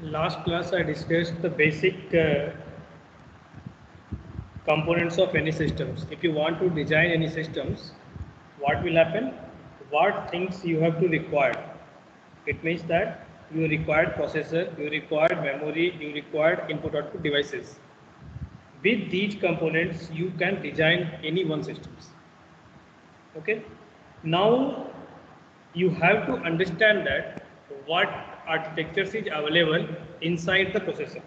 Last class I discussed the basic components of any systems. If you want to design any systems, what will happen? What things you have to require? It means that you require processor, you require memory, you require input-output devices. With these components, you can design any one systems. Okay. Now you have to understand that what architectures is available inside the processor.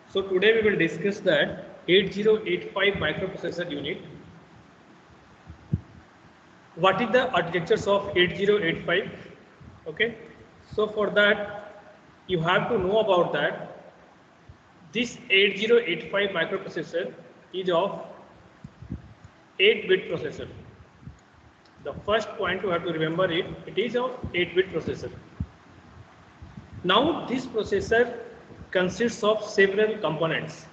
So today we will discuss that 8085 microprocessor unit. What is the architectures of 8085? Okay. So for that you have to know about that this 8085 microprocessor is of 8-bit processor. The first point you have to remember it is of 8-bit processor. Now this processor consists of several components.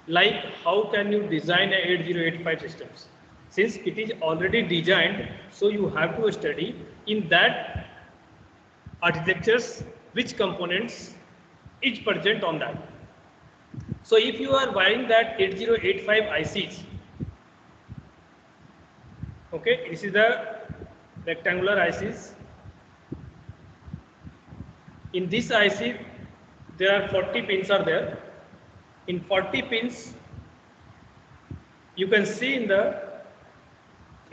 Like how can you design a 8085 systems? Since it is already designed, so you have to study in that architectures which components is present on that. So if you are buying that 8085 ICs, okay, this is the rectangular ICs. In this IC, there are 40 pins are there. In 40 pins, you can see in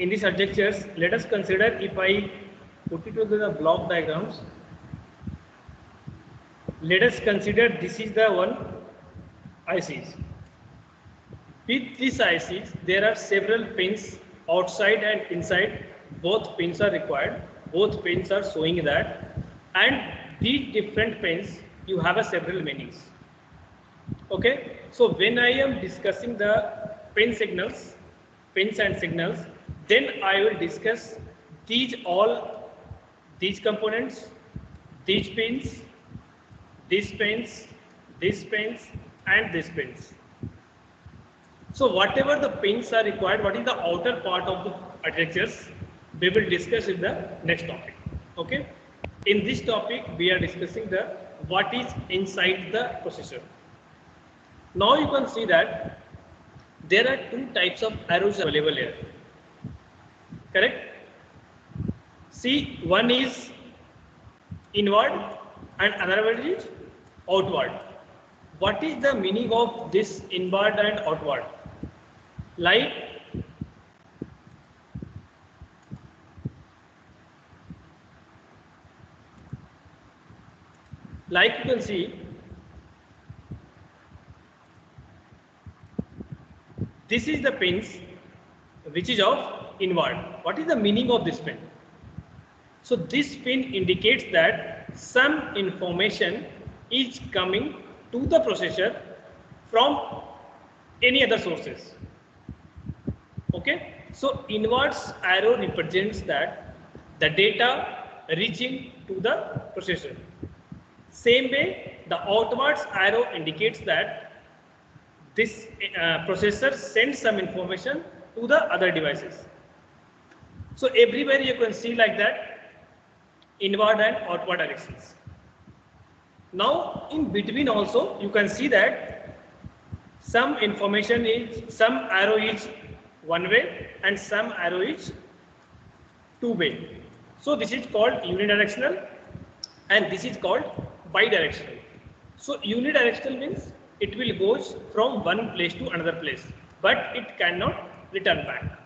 these architectures. Let us consider if I put it into the block diagrams. Let us consider this is the one ICs. With these ICs, there are several pins outside and inside. Both pins are required. Both pins are showing that, and these different pins you have a several meanings. Okay, so when I am discussing the pins and signals, then I will discuss these components, these pins, and these pins. So whatever the pins are required, what is the outer part of the architectures, we will discuss in the next topic. Okay. In this topic, we are discussing what is inside the processor. Now you can see that there are two types of arrows available here. Correct? See, one is inward and another one is outward. What is the meaning of this inward and outward? Like you can see, this is the pins which is of inward. What is the meaning of this pin? So this pin indicates that some information is coming to the processor from any other sources. Okay, so inwards arrow represents that the data reaching to the processor. Same way, the outwards arrow indicates that this processor sends some information to the other devices. So everywhere you can see like that, inward and outward directions. Now in between also you can see that some arrow is one way and some arrow is two way. So this is called unidirectional and this is called bidirectional. So unidirectional means it will goes from one place to another place, but it cannot return back.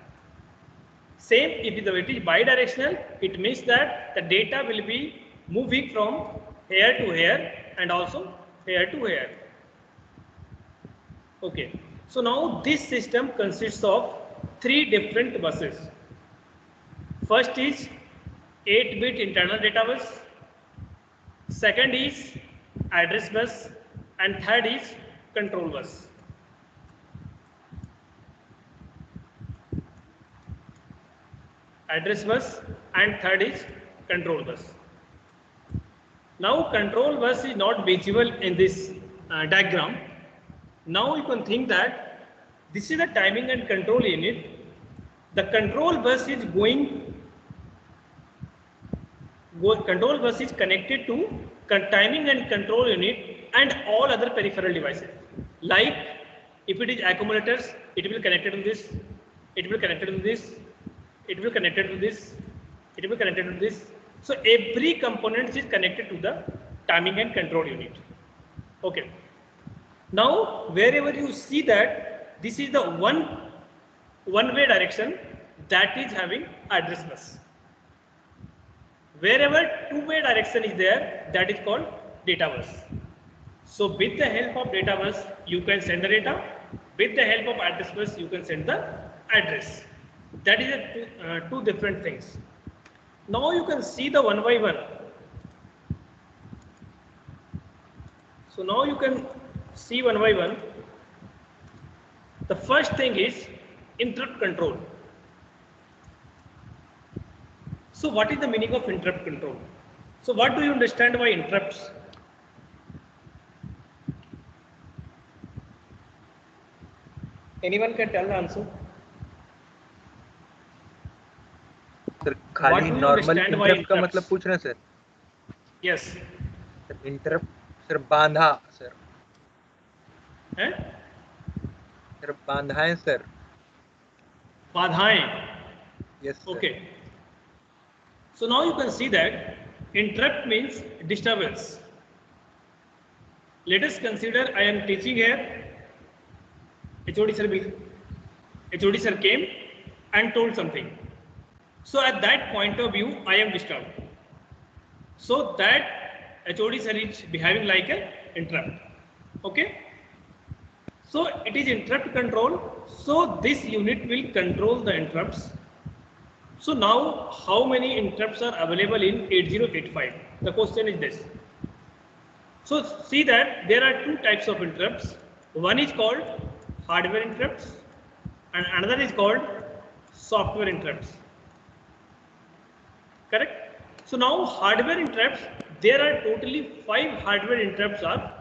Same if it is bidirectional, it means that the data will be moving from here to here and also here to here. Okay, so now this system consists of three different buses. First is 8-bit internal data bus, second is address bus, and third is control bus. Address bus and third is control bus. Now control bus is not visible in this diagram. Now you can think that this is the timing and control unit. The control bus is going control bus is connected to timing and control unit and all other peripheral devices. Like if it is accumulators, it will connected to this, it will connected to this, it will connected to this, it will connected to this. So every component is connected to the timing and control unit. Okay. Now wherever you see that this is the one-way direction, that is having address bus. Wherever two-way direction is there, that is called data bus. So with the help of data bus, you can send the data. With the help of address bus, you can send the address. That is two different things. Now you can see the one by one. So now you can see one by one. The first thing is interrupt control. So what is the meaning of interrupt control? So what do you understand by interrupts? Anyone can tell the answer? Sir खाली normal interrupt का मतलब पूछ रहे हैं sir? Yes sir interrupt sir बांधा sir हैं? Sir बांधाएं sir बाधाएं. Yes sir. Okay. So now you can see that interrupt means disturbance. Let us consider I am teaching here. HOD sir came and told something. So at that point of view, I am disturbed. So that HOD sir is behaving like an interrupt. Okay. So it is interrupt control. So this unit will control the interrupts. So now how many interrupts are available in 8085? The question is this. So see that there are two types of interrupts. One is called hardware interrupts and another is called software interrupts. Correct? So now hardware interrupts, there are totally 5 hardware interrupts are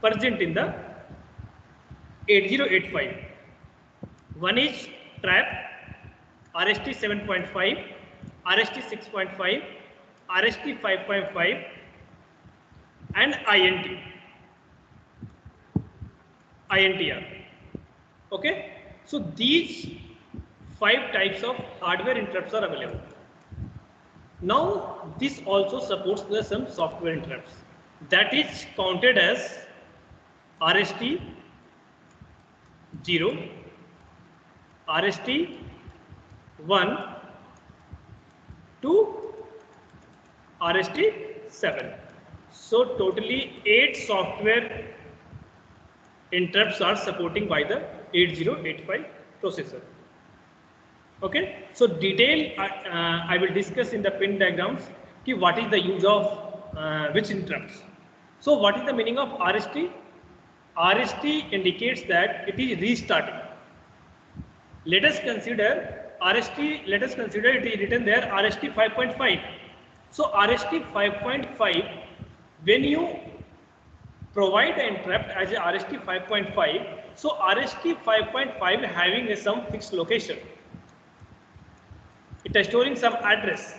present in the 8085. One is trap, RST 7.5, RST 6.5, RST 5.5 and INTR. Okay, so these 5 types of hardware interrupts are available. Now this also supports some software interrupts, that is counted as RST 0, RST 1 to RST 7. So totally 8 software interrupts are supporting by the 8085 processor. Okay, so detail I will discuss in the pin diagrams ki what is the use of which interrupts. So what is the meaning of RST? RST indicates that it is restarting. Let us consider RST, let us consider it is written there RST 5.5. So RST 5.5, when you provide the interrupt as a RST 5.5, so RST 5.5 having some fixed location. It is storing some address.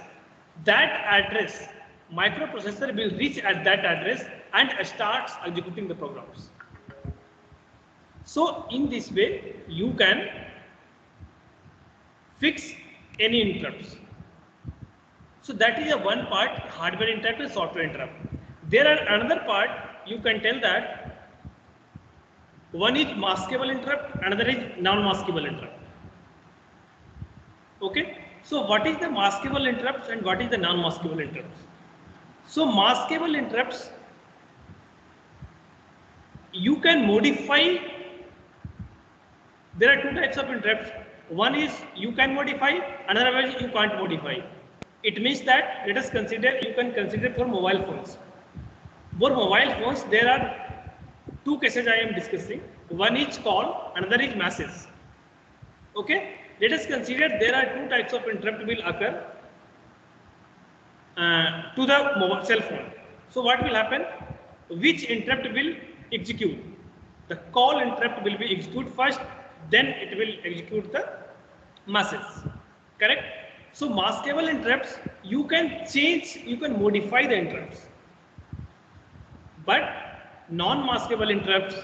That address, microprocessor will reach at that address and starts executing the programs. So in this way, you can fix any interrupts. So that is a one part, hardware interrupt and software interrupt. There are another part, you can tell that one is maskable interrupt, another is non-maskable interrupt. Okay, so what is the maskable interrupts and what is the non-maskable interrupts? So maskable interrupts, you can modify. There are 2 types of interrupts. One is you can modify, another one you can't modify. It means that let us consider, you can consider for mobile phones. For mobile phones, there are 2 cases I am discussing. One is call, another is message. Okay, let us consider there are 2 types of interrupt will occur to the mobile cell phone. So what will happen? Which interrupt will execute? The call interrupt will be executed first, then it will execute the message. Correct? So maskable interrupts, you can change, you can modify the interrupts. But non-maskable interrupts,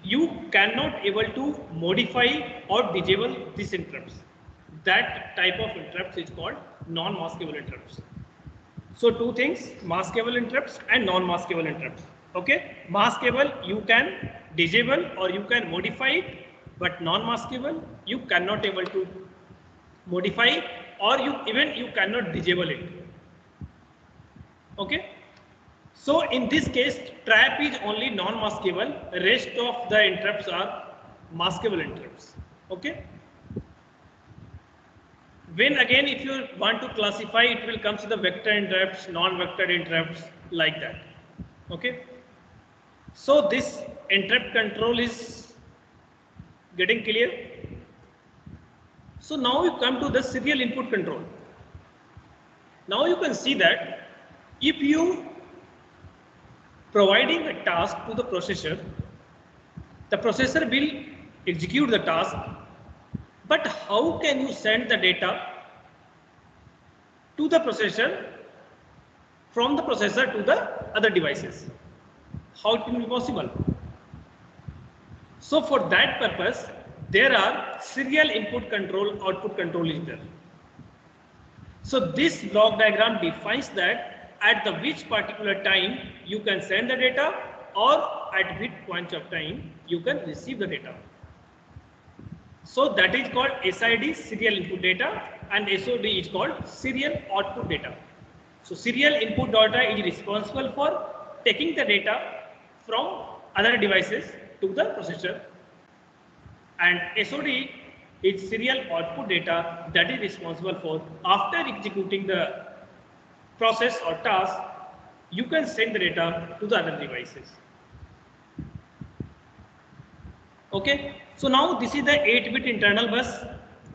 you cannot able to modify or disable these interrupts. That type of interrupts is called non-maskable interrupts. So two things, maskable interrupts and non-maskable interrupts. Okay, maskable you can disable or you can modify it, but non-maskable you cannot able to modify or you cannot disable it. Okay, so in this case trap is only non-maskable, rest of the interrupts are maskable interrupts. Okay, when again if you want to classify, it will come to the vector interrupts, non-vector interrupts, like that. Okay, so this interrupt control is getting clear. So now you come to the serial input control. Now you can see that if you providing a task to the processor will execute the task, but how can you send the data to the processor from the processor to the other devices? How it will be possible? So for that purpose, there are serial input control, output control is there. So this block diagram defines that at the which particular time you can send the data or at which point of time you can receive the data. So that is called SID, serial input data, and SOD is called serial output data. So serial input data is responsible for taking the data from other devices to the processor, and SOD is serial output data that is responsible for after executing the process or task, you can send the data to the other devices. Okay, so now this is the 8-bit internal bus.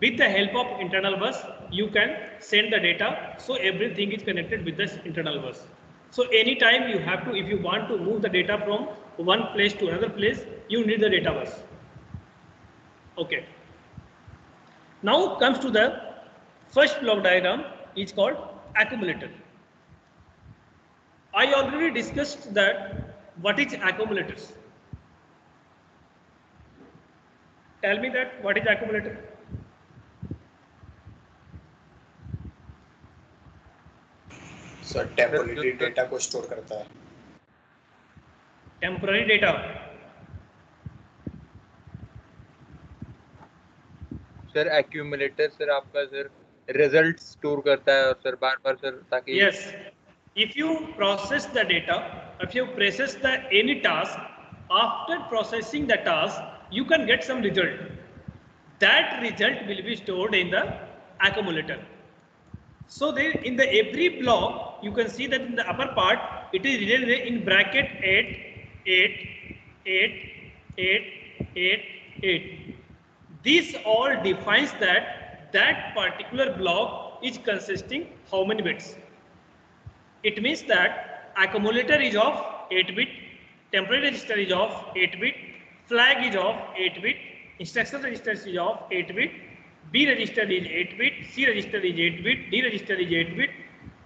With the help of internal bus, you can send the data, so everything is connected with this internal bus. So anytime you have to, if you want to move the data from one place to another place, you need the data bus. Okay. Now comes to the first block diagram, is called accumulator. I already discussed that what is accumulators. Tell me that what is accumulator? Sir temporary data को store करता है. Temporary data sir accumulator sir आपका sir result store करता है और sir बार-बार sir ताकि yes, if you process the data, if you process the any task, after processing the task you can get some result. That result will be stored in the accumulator. So there in the every block you can see that in the upper part it is written in bracket 8 8 8 8 8 8. This all defines that particular block is consisting how many bits. It means that accumulator is of 8-bit, temporary register is of 8-bit, flag is of 8-bit, instruction register is of 8-bit, B register is 8-bit, C register is 8-bit, D register is 8-bit,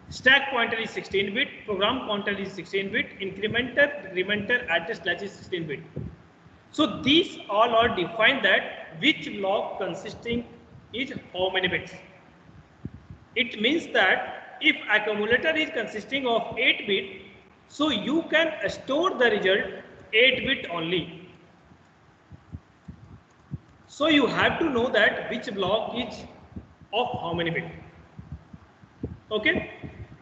stack pointer is 16-bit, program counter is 16-bit, incrementer, decrementer, address latch is 16-bit. So these all are defined that which block consisting is how many bits. It means that if accumulator is consisting of 8-bit, so you can store the result 8-bit only. So you have to know that which block is of how many bit. Okay.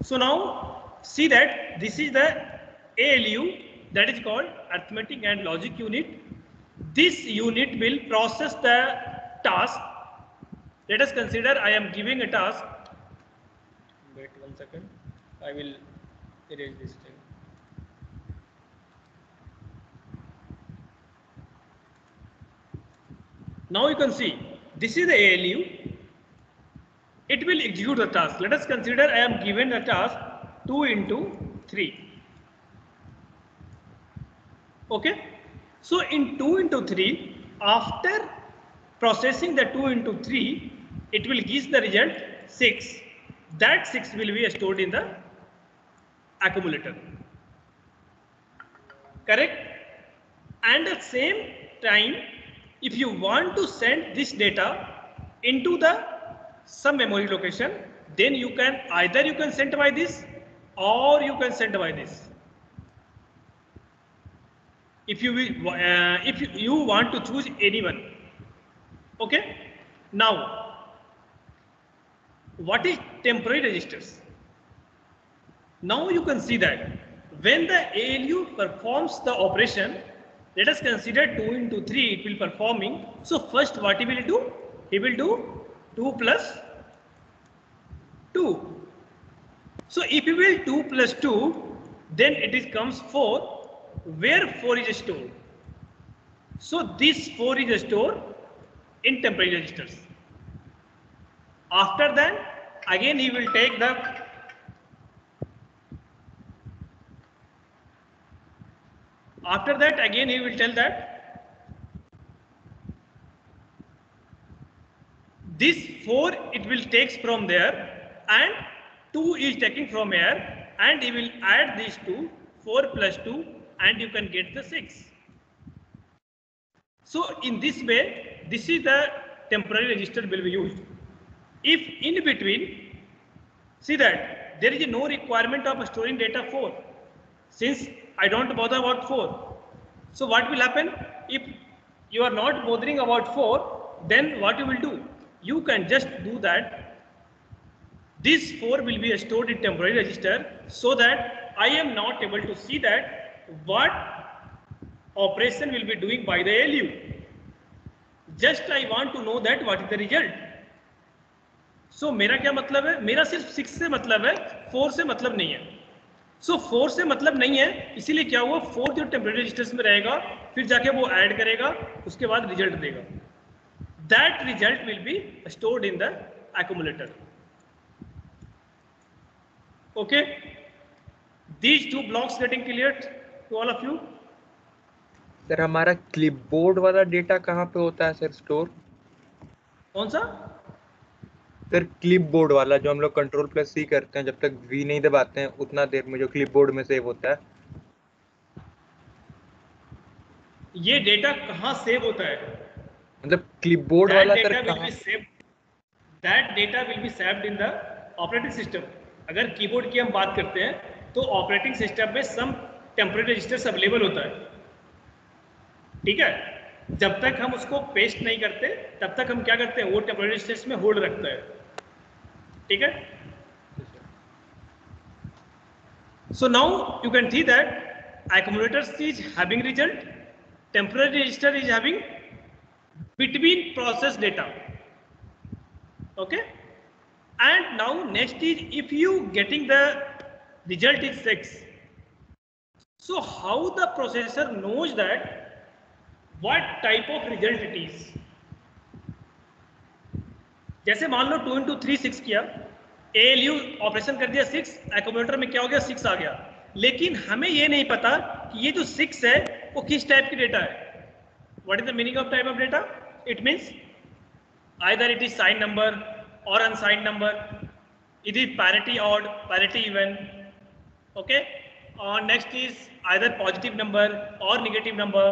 So now see that this is the ALU, that is called arithmetic and logic unit. This unit will process the task. Let us consider I am giving a task. Wait 1 second. I will erase this thing. Now you can see this is the ALU. It will execute the task. Let us consider I am given a task 2 into 3. Okay. So in 2 into 3, after processing the 2 into 3, it will give the result 6, that 6 will be stored in the accumulator. Correct? And at the same time, if you want to send this data into the some memory location, then you can either you can send by this or you can send by this. If you will, if you want to choose anyone. Okay. Now, what is temporary registers? Now you can see that when the ALU performs the operation, let us consider 2 into 3 it will performing. So first what he will do? He will do 2 plus 2. So if you will 2 plus 2, then it is comes 4, where 4 is stored. So this 4 is stored in temporary registers. After that, again he will take the he will tell that this 4 it will takes from there and 2 is taking from here, and he will add these two, 4 plus 2, and you can get the 6. So in this way, this is the temporary register will be used. If in between, see that there is no requirement of storing data 4, since I don't bother about 4. So what will happen? If you are not bothering about 4, then what you will do? You can just do that. This 4 will be stored in temporary register, so that I am not able to see that what operation will be doing by the ALU. Just I want to know that what is the result. So मेरा क्या मतलब है? मेरा सिर्फ 6 से मतलब है, 4 से मतलब नहीं है. So 4 से मतलब नहीं है, इसीलिए क्या हुआ, 4 जो टेम्परेरी रजिस्टर्स में रहेगा, फिर जाके वो ऐड करेगा, उसके बाद रिजल्ट देगा. That result will be stored in the accumulator. Okay, these two blocks getting clear to all of you? Sir हमारा क्लिपबोर्ड वाला डेटा कहाँ पे होता है सर स्टोर? कौन सा सर? क्लिपबोर्ड वाला जो हम लोग Ctrl+C करते हैं, जब तक V नहीं दबाते हैं उतना देर में जो क्लिपबोर्ड में सेव होता है. ये डेटा कहाँ सेव होता है? मतलब क्लिपबोर्ड वाला सर कहाँ? That data will be saved in the operating system. अगर कीबोर्ड की हम बात करते हैं तो ऑपरेटिंग सिस्टम में सम टेम्परेरी रजिस्टर्स अवेलेबल होता है. ठीक है, जब तक हम उसको पेस्ट नहीं करते तब तक हम क्या करते हैं, वो टेम्परेरी रजिस्टर्स में होल्ड रखता है. ठीक है. So now you can see that accumulators is having result, temporary register is having between process data. Okay, and now next is if you getting the result is 6. So how the processor knows that what type of result it is? जैसे मान लो 2 into 3 6 किया, ALU operation कर दिया 6, accumulator में क्या हो गया, 6 आ गया. लेकिन हमें ये नहीं पता कि ये जो 6 है वो किस टाइप की डेटा है. What is the meaning of type of data? It means either it is signed number or unsigned number. It is parity odd, parity even. Okay. Next is either positive number or negative number.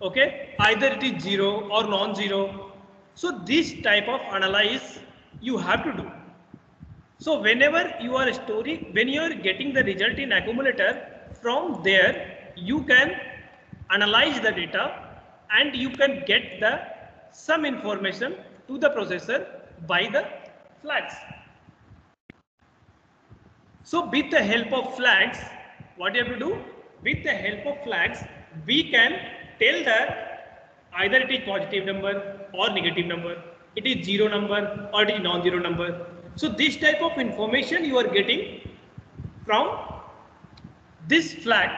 Okay. Either it is 0 or non-zero. So this type of analysis you have to do. So whenever you are storing, when you are getting the result in accumulator, from there you can analyze the data and you can get the some information to the processor by the flags. So with the help of flags, what you have to do? With the help of flags, we can tell that either it is positive number or negative number, it is 0 number or it is non-zero number. So this type of information you are getting from this flag.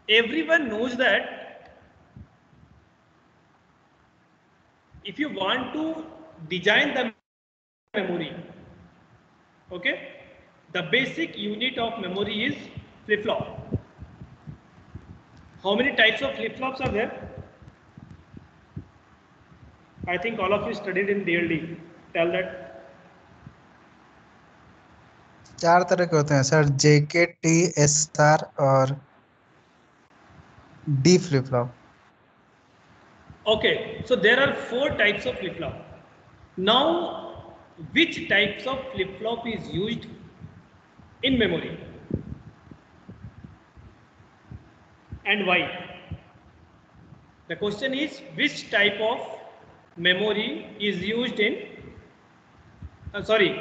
Everyone knows that if you want to design the memory, okay, the basic unit of memory is flip-flop. How many types of flip-flops are there? I think all of you studied in DLD. Tell that. 4 तरह के होते हैं sir, JK, T, SR और D flip flop. Okay, so there are 4 types of flip-flop. Now, which types of flip-flop is used in memory and why? The question is which type of memory is used in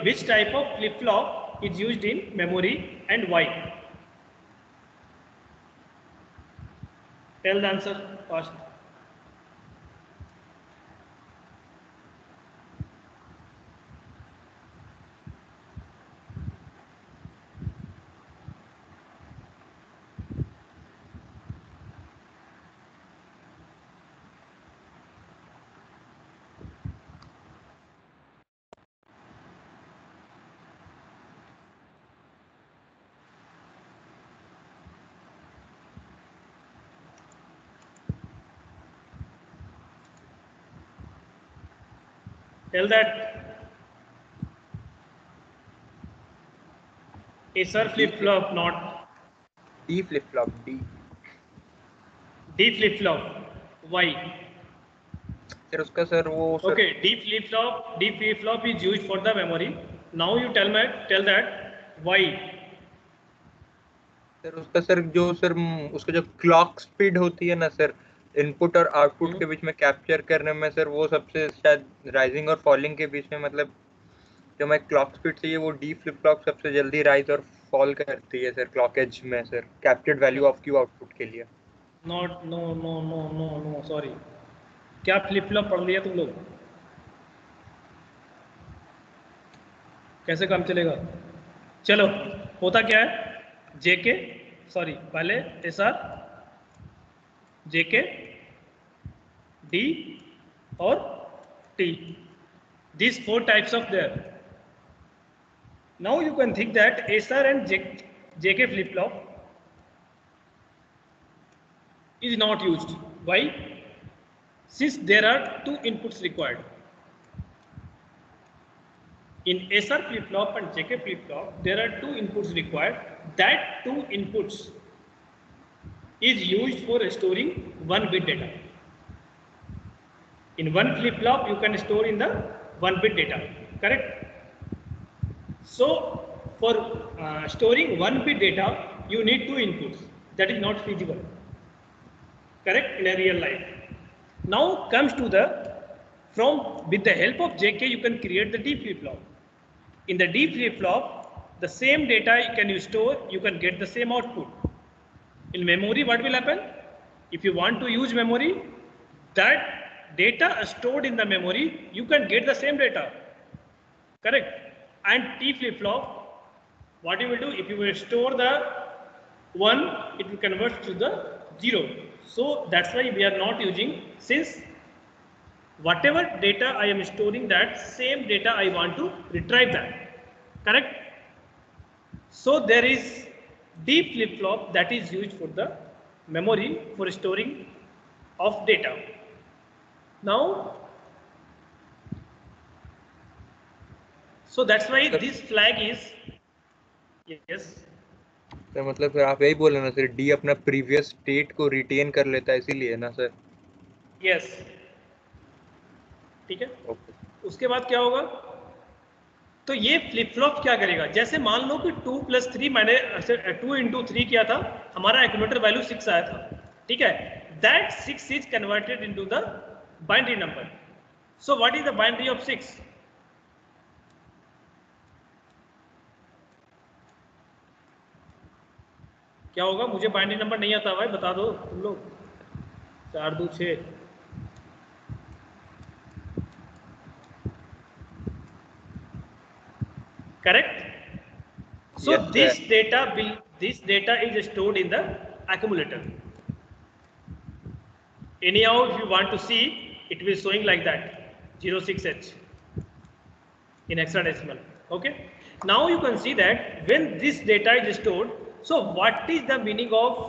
which type of flip-flop is used in memory and why? Tell the answer fast. Tell that. SR flip-flop, not D flip flop, D. D flip-flop. Why? Sir उसका sir वो sir Okay, D flip-flop is used for the memory. Now you tell that why. Sir उसका sir जो sir उसका जो clock speed होती है ना sir, input और आउटपुट के बीच में कैप्चर करने में सर, वो सबसे शायद राइजिंग और फॉलिंग के बीच में, मतलब जो मैं क्लॉक स्पीड चाहिए वो डी फ्लिप फ्लॉप सबसे जल्दी राइज और फॉल करती है सर क्लॉक एज में sir, captured value of Q output के लिए। नॉट नो सॉरी, क्या फ्लिप फ्लॉप पढ़ लिया तुम लोग? कैसे काम चलेगा? चलो, होता क्या है, जेके सॉरी पहले एसआर, जेके, डी और T, these 4 types of there. Now you can think that SR and JK flip-flop is not used. Why? Since there are 2 inputs required. In SR flip-flop and JK flip-flop, there are 2 inputs required. That 2 inputs is used for storing 1-bit data. In one flip-flop, you can store in the 1-bit data, correct? So, for storing 1-bit data, you need 2 inputs. That is not feasible, correct, in a real life. Now comes to the, with the help of JK, you can create the D flip-flop. In the D flip-flop, the same data can you store, you can get the same output. In memory, what will happen? If you want to use memory, that data stored in the memory, you can get the same data, correct? And T flip-flop, what you will do, if you will store the 1, it will convert to the 0. So that's why we are not using, since whatever data I am storing, that same data I want to retrieve that, correct? So there is D flip-flop that is used for the memory for storing of data. Now, so that's why this flag is, yes. तो मतलब फिर आप यही बोले ना sir, D अपना previous state को retain कर लेता है, इसीलिए ना सर? यस, ठीक है। ओके। उसके बाद क्या होगा, तो ये फ्लिप फ्लॉप क्या करेगा, जैसे मान लो कि 2 + 3 मैंने 2 × 3 किया था, हमारा एक्यूमुलेटर वैल्यू 6 आया था, ठीक है। That 6 is converted into the binary number. So what is the binary of 6? क्या होगा, मुझे बाइनरी नंबर नहीं आता भाई, बता दो तुम लोग। 4 2 6, correct? So yes, this data is stored in the accumulator. Anyhow, if you want to see, it will showing like that 06H in hexadecimal. Okay. Now you can see that when this data is stored, so what is the meaning of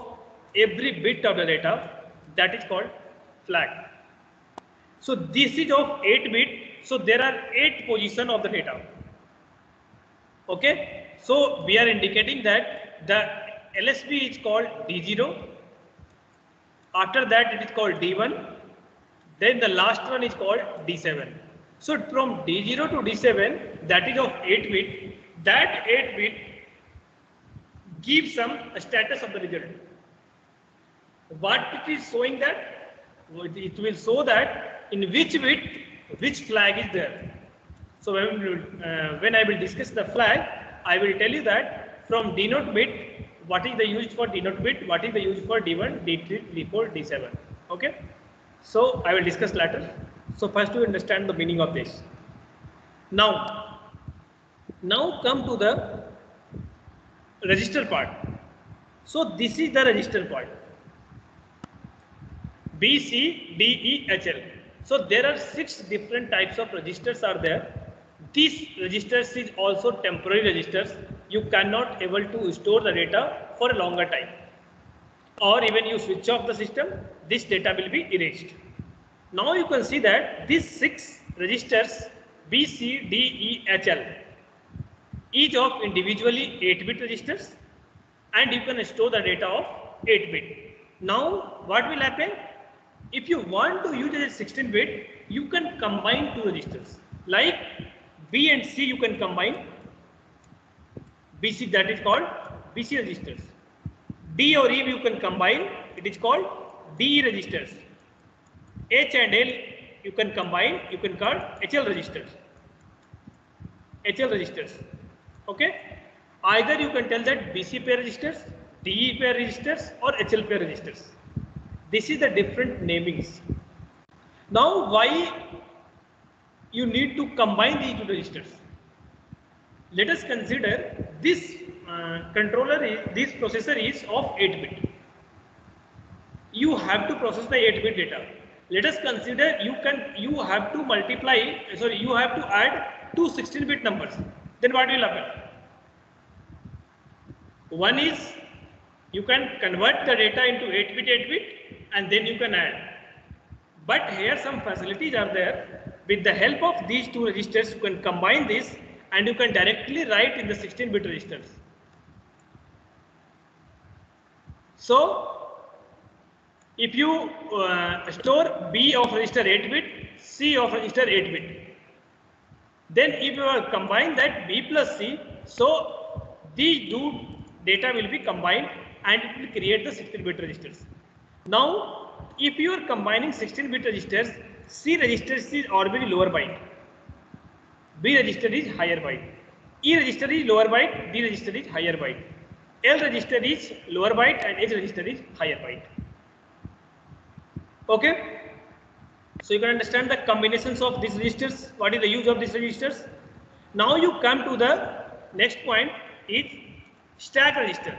every bit of the data? That is called flag. So this is of 8 bit. So there are 8 position of the data. Okay. So we are indicating that the LSB is called D0. After that it is called D1. Then the last one is called D7. So from D0 to D7, that is of 8 bit. That 8 bit gives some status of the result. What it is showing that? It will show that in which bit which flag is there. So when I will discuss the flag, I will tell you that from denote bit, what is the used for denote bit, what is the used for D1, D3, D4, D7. Okay. So I will discuss later. So first you understand the meaning of this. Now come to the register part. So this is the register part. B, C, D, E, H, L. So there are 6 different types of registers are there. These registers is also temporary registers. You cannot able to store the data for a longer time. Or even you switch off the system, this data will be erased. Now you can see that these 6 registers B, C, D, E, H, L, each of individually 8-bit registers, and you can store the data of 8-bit. Now what will happen? If you want to use it as 16-bit, you can combine 2 registers. Like B and C you can combine. BC, that is called BC registers. D or E you can combine, it is called DE registers. H and L you can combine, you can call HL registers. HL registers. Okay. Either you can tell that BC pair registers, DE pair registers, or HL pair registers. This is the different namings. Now why you need to combine these 2 registers? Let us consider this this processor is of 8-bit. You have to process the 8-bit data. Let us consider you have to multiply, sorry, you have to add 2 16-bit numbers. Then what will happen? One is you can convert the data into 8-bit, and then you can add. But here some facilities are there. With the help of these 2 registers, you can combine this and you can directly write in the 16-bit registers. So if you store B of register 8-bit, C of register 8-bit, then if you combine that B plus C, so these 2 data will be combined and it will create the 16-bit registers. Now if you are combining 16-bit registers, C register is already lower byte, B register is higher byte, E register is lower byte, D register is higher byte, L register is lower byte, and H register is higher byte. Okay. So you can understand the combinations of these registers. What is the use of these registers? Now you come to the next point, is stack register.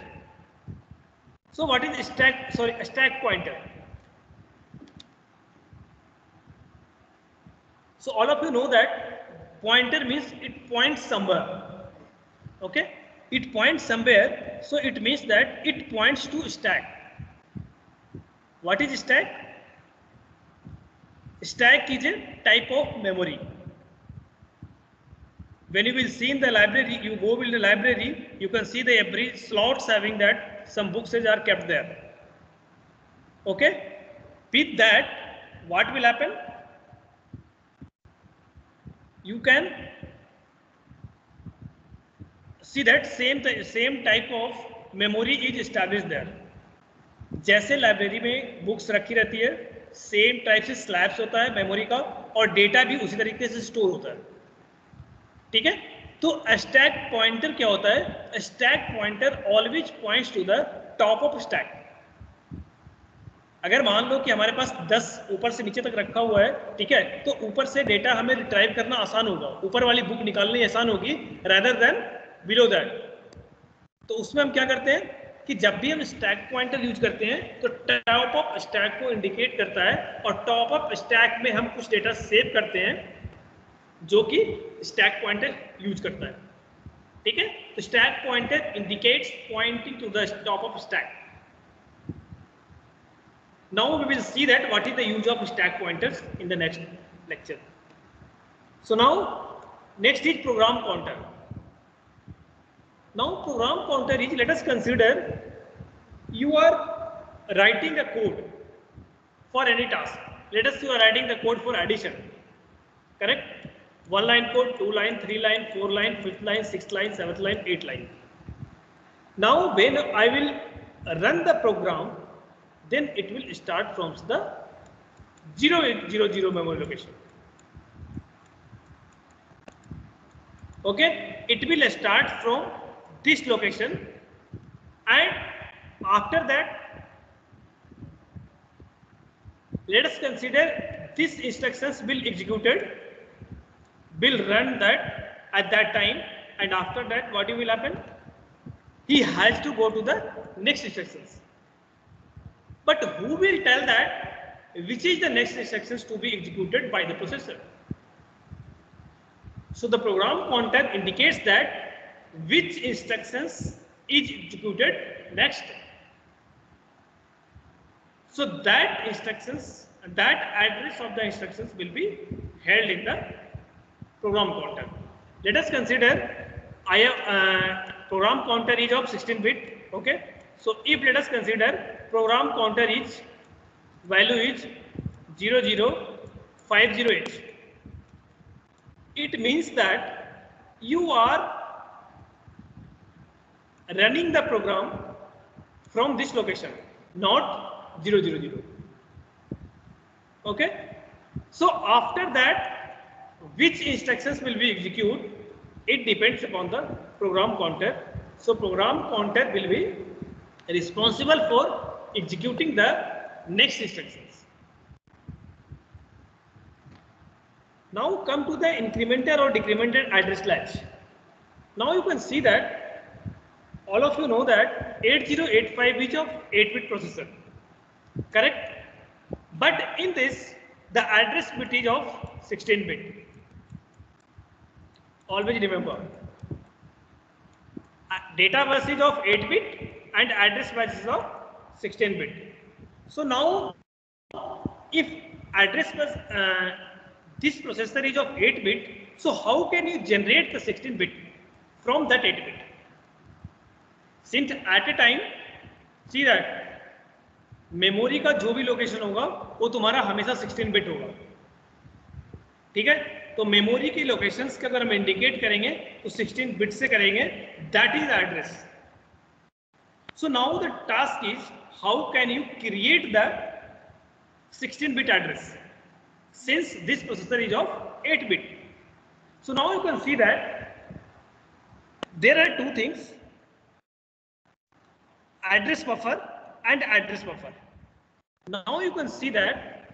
So what is stack? Sorry, a stack pointer. So all of you know that pointer means it points somewhere. Okay, it points somewhere. So it means that it points to stack. What is stack? Stack is a type of memory. When you will see in the library, you go in the library, you can see the every slots having that some books are kept there. Okay, with that, what will happen? You can see that same type of memory is established there. जैसे library में books रखी रहती है, same type से slabs होता है memory का, और डेटा भी उसी तरीके से स्टोर होता है. ठीक है. तो स्टैक पॉइंटर क्या होता है? Stack pointer always points to the top of stack. अगर मान लो कि हमारे पास 10 ऊपर से नीचे तक रखा हुआ है, ठीक है, तो ऊपर से डेटा हमें रिट्राइव करना आसान होगा, ऊपर वाली बुक निकालनी आसान होगी रादर देन बिलो दैट. तो उसमें हम क्या करते हैं कि जब भी हम स्टैक पॉइंटर यूज करते हैं तो टॉप ऑफ स्टैक को इंडिकेट करता है, और टॉप ऑफ स्टैक में हम कुछ डेटा सेव करते हैं जो कि स्टैक पॉइंटर यूज करता है. ठीक है. तो stack pointer indicates pointing to the top of stack. Now we will see that what is the use of stack pointers in the next lecture. So now next is program counter. Now program counter is, let us consider you are writing a code for any task. Let us say you are writing the code for addition, correct? 1 line code, 2 line, 3 line, 4 line, 5th line, 6th line, 7th line, 8th line. Now when I will run the program, then it will start from the 0800 memory location. Okay, it will start from this location, and after that let us consider this instructions will executed, will run that at that time, and after that what will happen? He has to go to the next instructions. But who will tell that which is the next instructions to be executed by the processor? So the program counter indicates that which instructions is executed next. So that instructions, that address of the instructions will be held in the program counter. Let us consider program counter is of 16-bit. Okay, so if let us consider program counter is value is 0050H, it means that you are running the program from this location, not 000. Okay, so after that which instructions will be executed, it depends upon the program counter. So program counter will be responsible for executing the next instructions. Now come to the incremental or decremental address latch. Now you can see that all of you know that 8085 is of 8-bit processor, correct? But in this the address bit is of 16-bit. Always remember, data bus is of 8-bit and address bus is of 16-bit. So now if address bus this processor is of 8-bit, so how can you generate the 16-bit from that 8-bit? Since at a time, see that memory का जो भी location होगा वो तुम्हारा हमेशा 16-bit होगा, ठीक है? तो मेमोरी की लोकेशंस के अगर हम इंडिकेट करेंगे तो 16-bit से करेंगे, that is address. So now the task is how can you create the 16-bit address since this processor is of 8-bit. So now you can see that there are two things, address buffer and address buffer. Now you can see that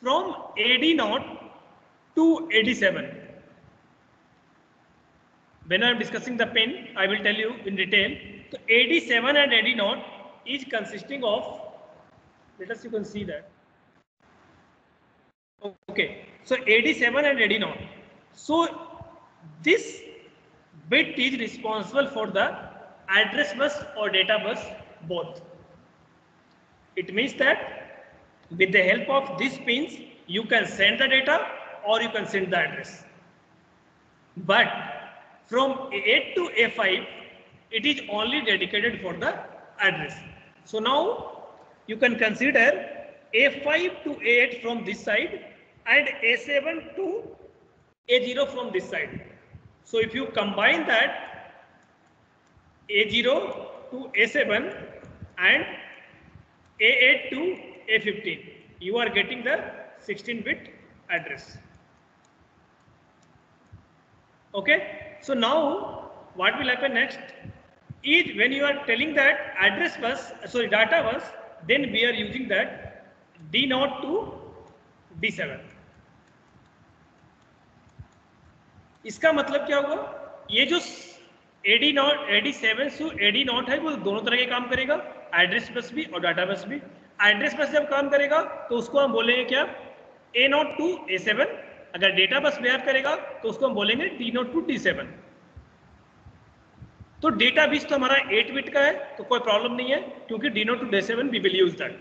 from AD0 to AD7, when I am discussing the pin, I will tell you in detail. So AD7 and AD0 is consisting of, let us you can see that. Okay, so AD7 and AD0. So this bit is responsible for the address bus or data bus both. It means that with the help of these pins, you can send the data or you can send the address. But from A8 to A5, it is only dedicated for the address. So now you can consider A5 to A8 from this side and A7 to A0 from this side. So if you combine that A0 to A7 and A8 to A15, you are getting the 16-bit address. Okay, so now what will happen next is when you are telling that address bus, sorry, data bus, then we are using that D0 to D7. इसका मतलब क्या होगा, ये जो AD0, AD7 से AD0 है वो दोनों तरह के काम करेगा, एड्रेस बस भी और डाटा बस भी. एड्रेस बस जब काम करेगा तो उसको हम बोलेंगे क्या, A0 to A7. अगर डेटा बस बिहेव करेगा तो उसको हम बोलेंगे D0 to D7. तो डेटा बेस तो हमारा 8-bit का है तो कोई प्रॉब्लम नहीं है, क्योंकि D0 to D7 we will use that.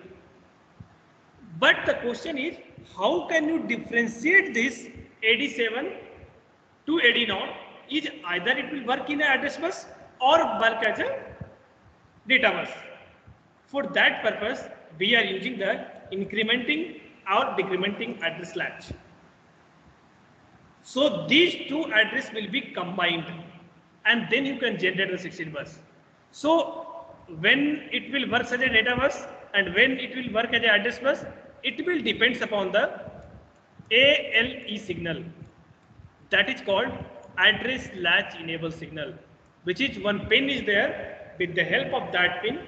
But the question is, how can you differentiate this AD7 to AD0? Is either it will work in an address bus or work as a data bus. For that purpose, we are using the incrementing or decrementing address latch. So these two addresses will be combined and then you can generate the 16 bus. So when it will work as a data bus and when it will work as an address bus, it will depends upon the ALE signal. That is called address latch enable signal, which is one pin is there. With the help of that pin,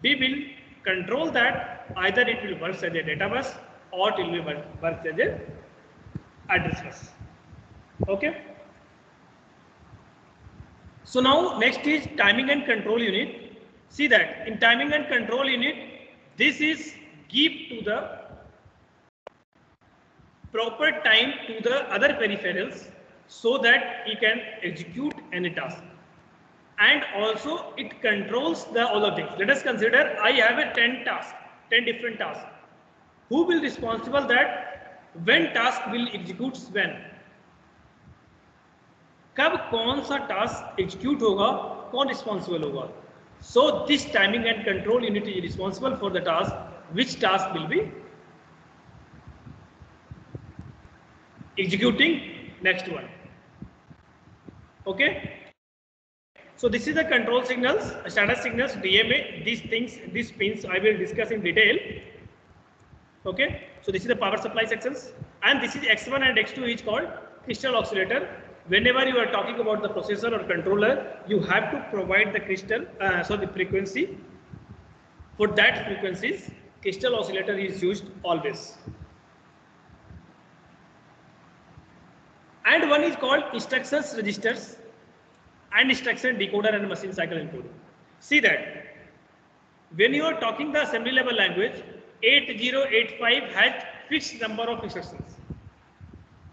we will control that either it will work as a data bus or it will work as a address bus. Okay. So now next is timing and control unit. See that in timing and control unit, this is give to the proper time to the other peripherals so that he can execute any task. And also it controls the all of things. Let us consider I have a 10 different tasks. Who will responsible that when task will execute when? कब कौन सा task execute होगा, कौन responsible होगा? So this timing and control unit is responsible for the task which task will be executing next one. Okay, so this is the control signals, status signals, DMA. These things, these pins I will discuss in detail. Okay, so this is the power supply sections and this is X1 and X2 is called crystal oscillator. Whenever you are talking about the processor or controller, you have to provide the crystal, the frequency. For that frequencies, crystal oscillator is used always. And one is called instructions registers and instruction decoder and machine cycle encoder. See that when you are talking the assembly level language, 8085 has fixed number of instructions.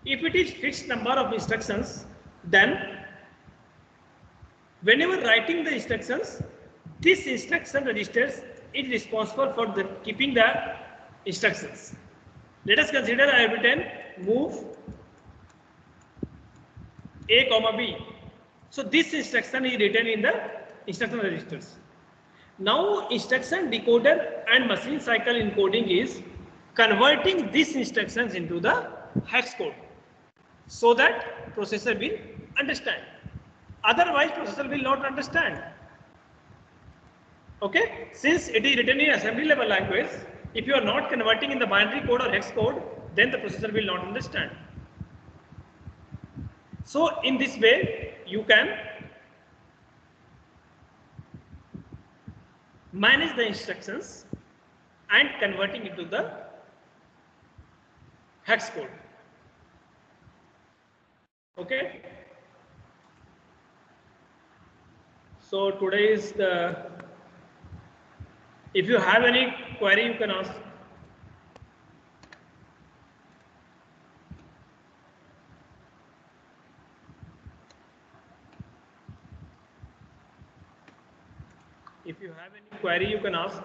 If it is fixed number of instructions, then whenever writing the instructions, this instruction registers is responsible for the keeping the instructions. Let us consider I have written move A comma B. So this instruction is written in the instruction registers. Now instruction decoder and machine cycle encoding is converting these instructions into the hex code so that processor will understand. Otherwise processor will not understand. Okay, since it is written in assembly level language, if you are not converting in the binary code or hex code, then the processor will not understand. So in this way you can manage the instructions and converting into the hex code. Okay. So today is the, if you have any query you can ask. If you have any query you can ask.